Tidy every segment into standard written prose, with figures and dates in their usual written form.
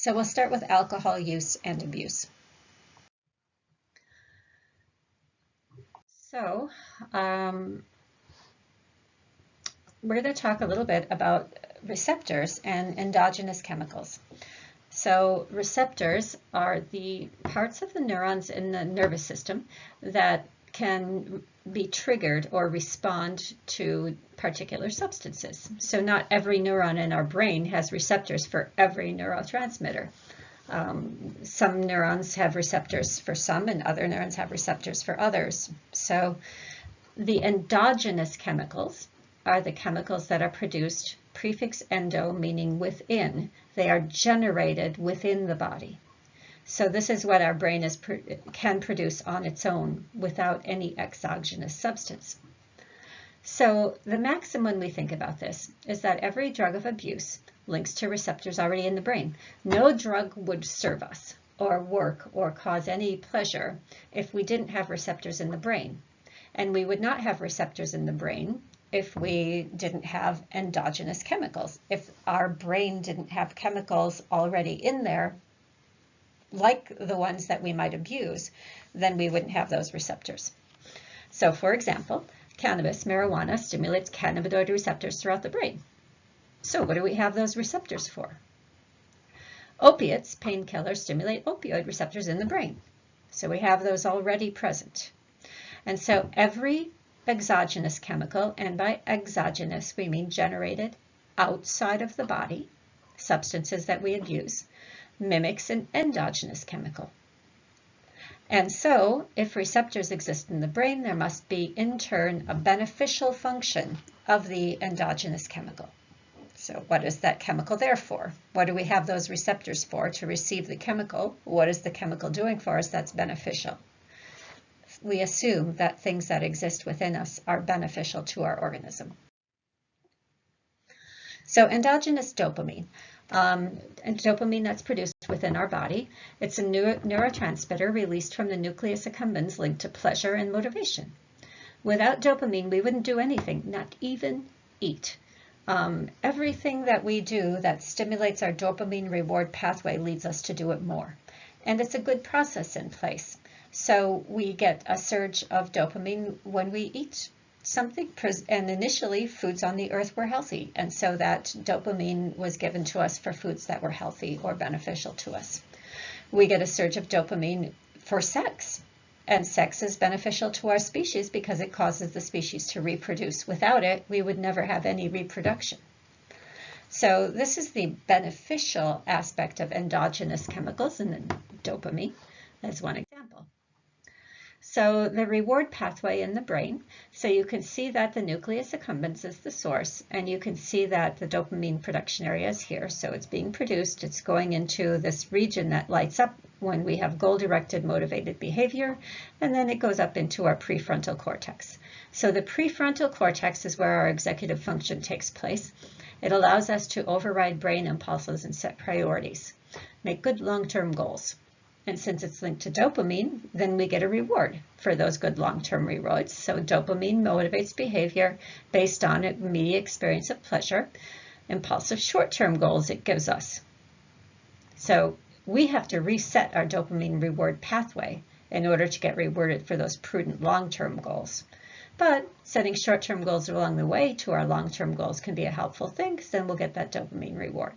So we'll start with alcohol use and abuse. So we're going to talk a little bit about receptors and endogenous chemicals. So receptors are the parts of the neurons in the nervous system that can be triggered or respond to particular substances. So not every neuron in our brain has receptors for every neurotransmitter. Some neurons have receptors for some, and other neurons have receptors for others. So the endogenous chemicals are the chemicals that are produced, prefix endo meaning within. They are generated within the body. So this is what our brain can produce on its own without any exogenous substance. So the maxim when we think about this is that every drug of abuse links to receptors already in the brain. No drug would serve us or work or cause any pleasure if we didn't have receptors in the brain. And we would not have receptors in the brain if we didn't have endogenous chemicals. If our brain didn't have chemicals already in there, like the ones that we might abuse, then we wouldn't have those receptors. So for example, cannabis, marijuana, stimulates cannabinoid receptors throughout the brain. So what do we have those receptors for? Opiates, painkillers, stimulate opioid receptors in the brain. So we have those already present. And so every exogenous chemical, and by exogenous we mean generated outside of the body, substances that we abuse, mimics an endogenous chemical. And so if receptors exist in the brain, there must be in turn a beneficial function of the endogenous chemical. So what is that chemical there for? What do we have those receptors for? To receive the chemical. What is the chemical doing for us that's beneficial? We assume that things that exist within us are beneficial to our organism. So endogenous dopamine. And dopamine that's produced within our body. It's a neurotransmitter released from the nucleus accumbens linked to pleasure and motivation. Without dopamine, we wouldn't do anything, not even eat. Everything that we do that stimulates our dopamine reward pathway leads us to do it more. And it's a good process in place. So we get a surge of dopamine when we eat something, and initially foods on the earth were healthy, and so that dopamine was given to us for foods that were healthy or beneficial to us. We get a surge of dopamine for sex, and sex is beneficial to our species because it causes the species to reproduce. Without it, we would never have any reproduction. So this is the beneficial aspect of endogenous chemicals, and then dopamine as one example. So the reward pathway in the brain, so you can see that the nucleus accumbens is the source, and you can see that the dopamine production area is here. So it's being produced, it's going into this region that lights up when we have goal-directed motivated behavior, and then it goes up into our prefrontal cortex. So the prefrontal cortex is where our executive function takes place. It allows us to override brain impulses and set priorities, make good long-term goals. And since it's linked to dopamine, then we get a reward for those good long-term rewards. So dopamine motivates behavior based on an immediate experience of pleasure. Impulsive short-term goals it gives us. So we have to reset our dopamine reward pathway in order to get rewarded for those prudent long-term goals. But setting short-term goals along the way to our long-term goals can be a helpful thing, because then we'll get that dopamine reward.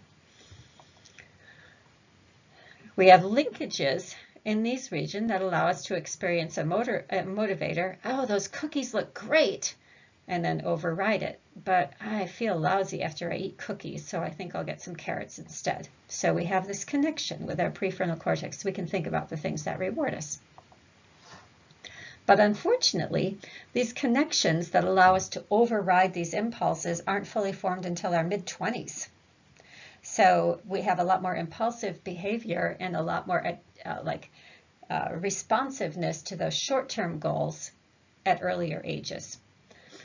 We have linkages in these regions that allow us to experience a motivator. Oh, those cookies look great, and then override it. But I feel lousy after I eat cookies, so I think I'll get some carrots instead. So we have this connection with our prefrontal cortex. We can think about the things that reward us. But unfortunately, these connections that allow us to override these impulses aren't fully formed until our mid-20s. So we have a lot more impulsive behavior and a lot more responsiveness to those short-term goals at earlier ages.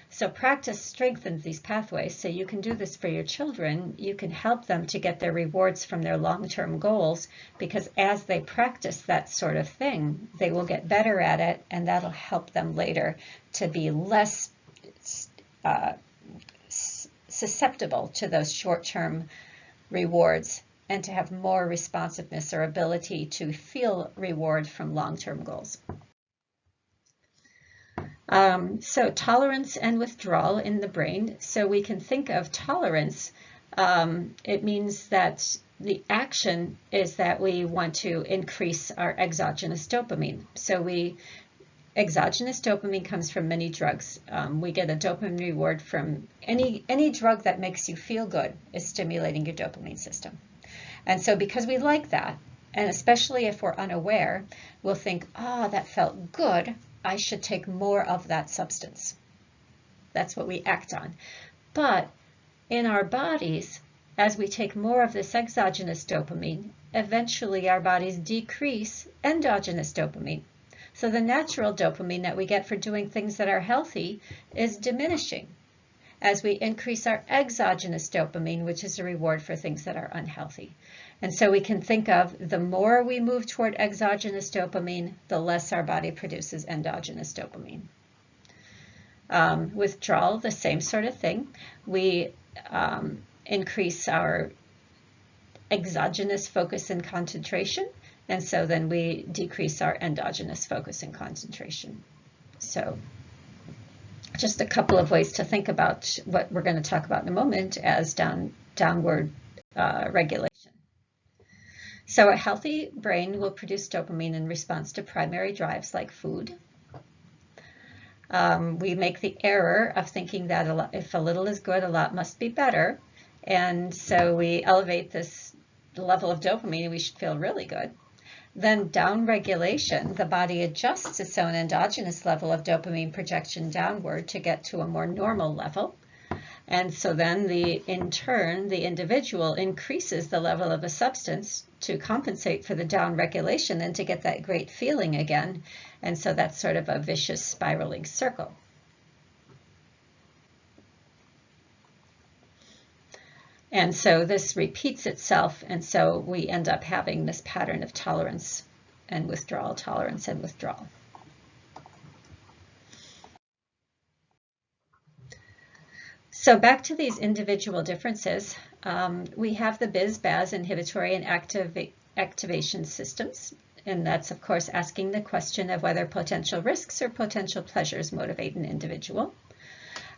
So practice strengthens these pathways. So you can do this for your children. You can help them to get their rewards from their long-term goals, because as they practice that sort of thing, they will get better at it, and that'll help them later to be less susceptible to those short-term rewards and to have more responsiveness or ability to feel reward from long-term goals. So tolerance and withdrawal in the brain. So we can think of tolerance. It means that the action is that we want to increase our exogenous dopamine. So exogenous dopamine comes from many drugs. We get a dopamine reward from any drug that makes you feel good is stimulating your dopamine system. And so because we like that, and especially if we're unaware, we'll think, oh, that felt good. I should take more of that substance. That's what we act on. But in our bodies, as we take more of this exogenous dopamine, eventually our bodies decrease endogenous dopamine. So the natural dopamine that we get for doing things that are healthy is diminishing as we increase our exogenous dopamine, which is a reward for things that are unhealthy. And so we can think of the more we move toward exogenous dopamine, the less our body produces endogenous dopamine. Withdrawal, the same sort of thing. We increase our exogenous focus and concentration, and so then we decrease our endogenous focus and concentration. So just a couple of ways to think about what we're going to talk about in a moment as downward regulation. So a healthy brain will produce dopamine in response to primary drives like food. We make the error of thinking that if a little is good, a lot must be better. And so we elevate this level of dopamine and we should feel really good. Then downregulation, the body adjusts its own endogenous level of dopamine projection downward to get to a more normal level. And so then in turn, the individual increases the level of a substance to compensate for the downregulation and to get that great feeling again. And so that's sort of a vicious spiraling circle. And so this repeats itself, and so we end up having this pattern of tolerance and withdrawal, tolerance and withdrawal. So back to these individual differences, we have the BIS-BAS inhibitory and activation systems, and that's of course asking the question of whether potential risks or potential pleasures motivate an individual.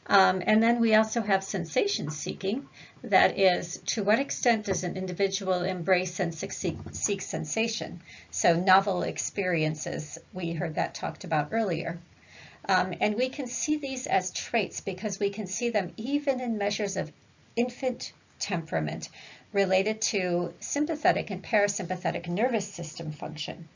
And then we also have sensation seeking, that is, to what extent does an individual embrace and seek sensation? So novel experiences, we heard that talked about earlier. And we can see these as traits because we can see them even in measures of infant temperament related to sympathetic and parasympathetic nervous system function.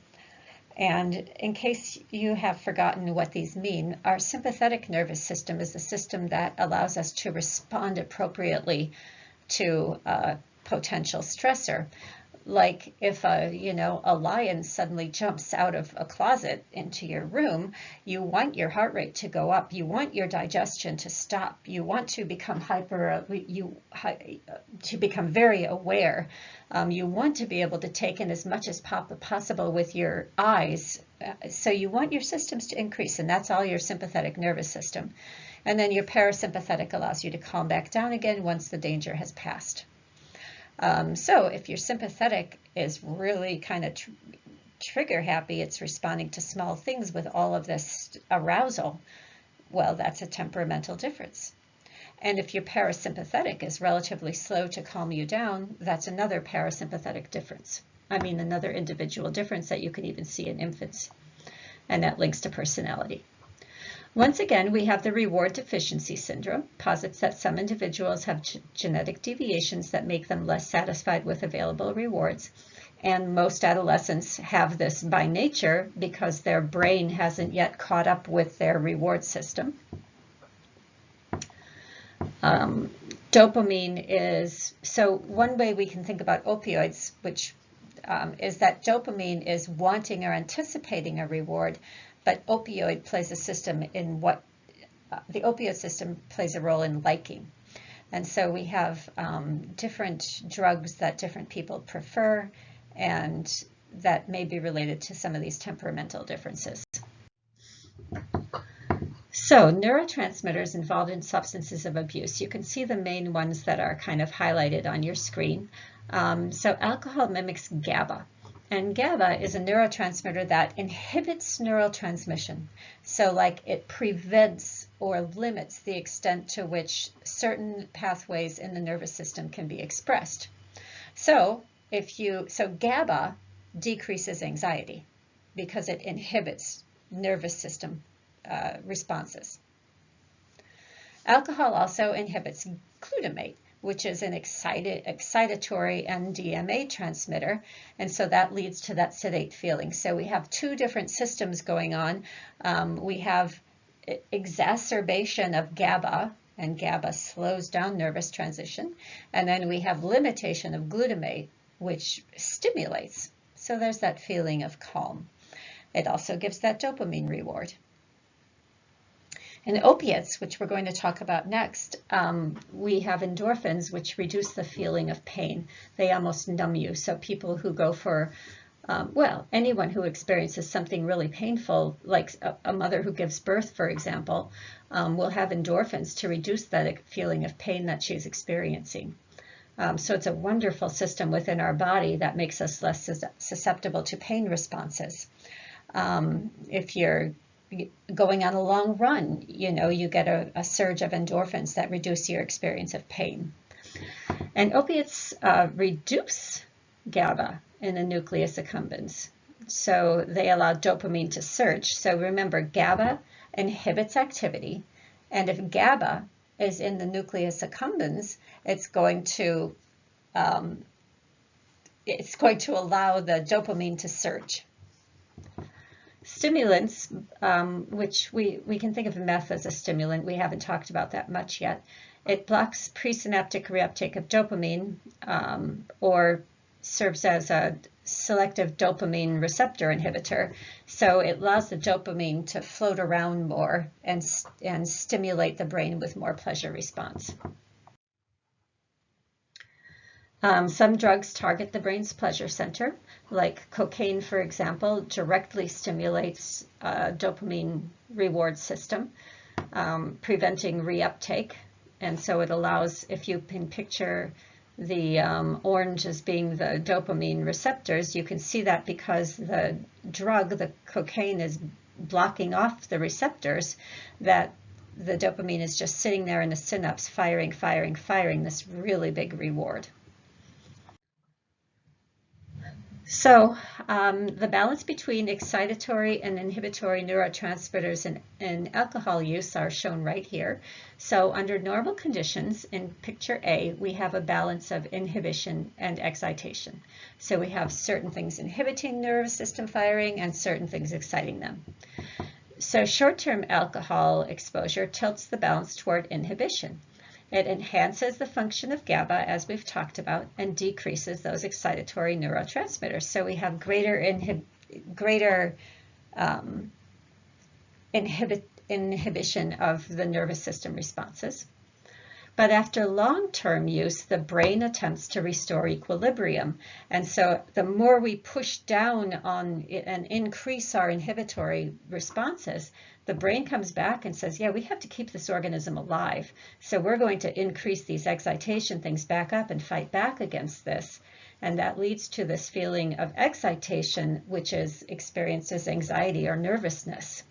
And in case you have forgotten what these mean, our sympathetic nervous system is the system that allows us to respond appropriately to a potential stressor. Like if a lion suddenly jumps out of a closet into your room, you want your heart rate to go up. You want your digestion to stop. You want to become to become very aware. You want to be able to take in as much as possible with your eyes. So you want your systems to increase, and that's all your sympathetic nervous system. And then your parasympathetic allows you to calm back down again once the danger has passed. So if your sympathetic is really kind of trigger happy, it's responding to small things with all of this arousal, well, that's a temperamental difference. And if your parasympathetic is relatively slow to calm you down, that's another parasympathetic difference. Another individual difference that you can even see in infants. And that links to personality. Once again, we have the reward deficiency syndrome, posits that some individuals have genetic deviations that make them less satisfied with available rewards. And most adolescents have this by nature because their brain hasn't yet caught up with their reward system. Dopamine is, so one way we can think about opioids, which is that dopamine is wanting or anticipating a reward, but opioid plays a system in what the opioid system plays a role in liking. And so we have different drugs that different people prefer, and that may be related to some of these temperamental differences. So neurotransmitters involved in substances of abuse. You can see the main ones that are kind of highlighted on your screen. So alcohol mimics GABA. And GABA is a neurotransmitter that inhibits neural transmission. So like it prevents or limits the extent to which certain pathways in the nervous system can be expressed. So GABA decreases anxiety because it inhibits nervous system responses. Alcohol also inhibits glutamate, which is an excitatory NMDA transmitter, and so that leads to that sedate feeling. So we have two different systems going on. We have exacerbation of GABA, and GABA slows down nervous transition, and then we have limitation of glutamate, which stimulates. So there's that feeling of calm. It also gives that dopamine reward. In opiates, which we're going to talk about next, we have endorphins, which reduce the feeling of pain. They almost numb you. So people who go for, anyone who experiences something really painful, like a mother who gives birth, for example, will have endorphins to reduce that feeling of pain that she's experiencing. So it's a wonderful system within our body that makes us less susceptible to pain responses. If you're going on a long run, you get a surge of endorphins that reduce your experience of pain. And opiates reduce GABA in the nucleus accumbens. So they allow dopamine to surge. So remember, GABA inhibits activity. And if GABA is in the nucleus accumbens, it's going to allow the dopamine to surge. Stimulants, which we can think of meth as a stimulant. We haven't talked about that much yet. It blocks presynaptic reuptake of dopamine, or serves as a selective dopamine receptor inhibitor. So it allows the dopamine to float around more and stimulate the brain with more pleasure response. Some drugs target the brain's pleasure center, like cocaine, for example, directly stimulates dopamine reward system, preventing reuptake. And so it allows, if you can picture the orange as being the dopamine receptors, you can see that because the drug, the cocaine, is blocking off the receptors, that the dopamine is just sitting there in the synapse, firing this really big reward. So the balance between excitatory and inhibitory neurotransmitters in alcohol use are shown right here. So under normal conditions, in picture A, we have a balance of inhibition and excitation. So we have certain things inhibiting nervous system firing and certain things exciting them. So short-term alcohol exposure tilts the balance toward inhibition. It enhances the function of GABA, as we've talked about, and decreases those excitatory neurotransmitters. So we have greater inhibition of the nervous system responses. But after long-term use, the brain attempts to restore equilibrium. And so the more we push down on and increase our inhibitory responses, the brain comes back and says, yeah, we have to keep this organism alive. So we're going to increase these excitation things back up and fight back against this. And that leads to this feeling of excitation, which is experienced as anxiety or nervousness.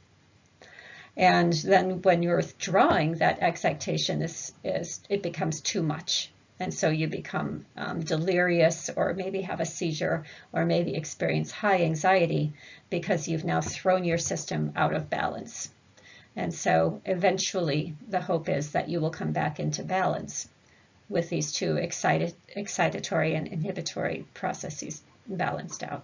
And then when you're withdrawing, that excitation it becomes too much. And so you become delirious, or maybe have a seizure, or maybe experience high anxiety because you've now thrown your system out of balance. And so eventually the hope is that you will come back into balance with these two excitatory and inhibitory processes balanced out.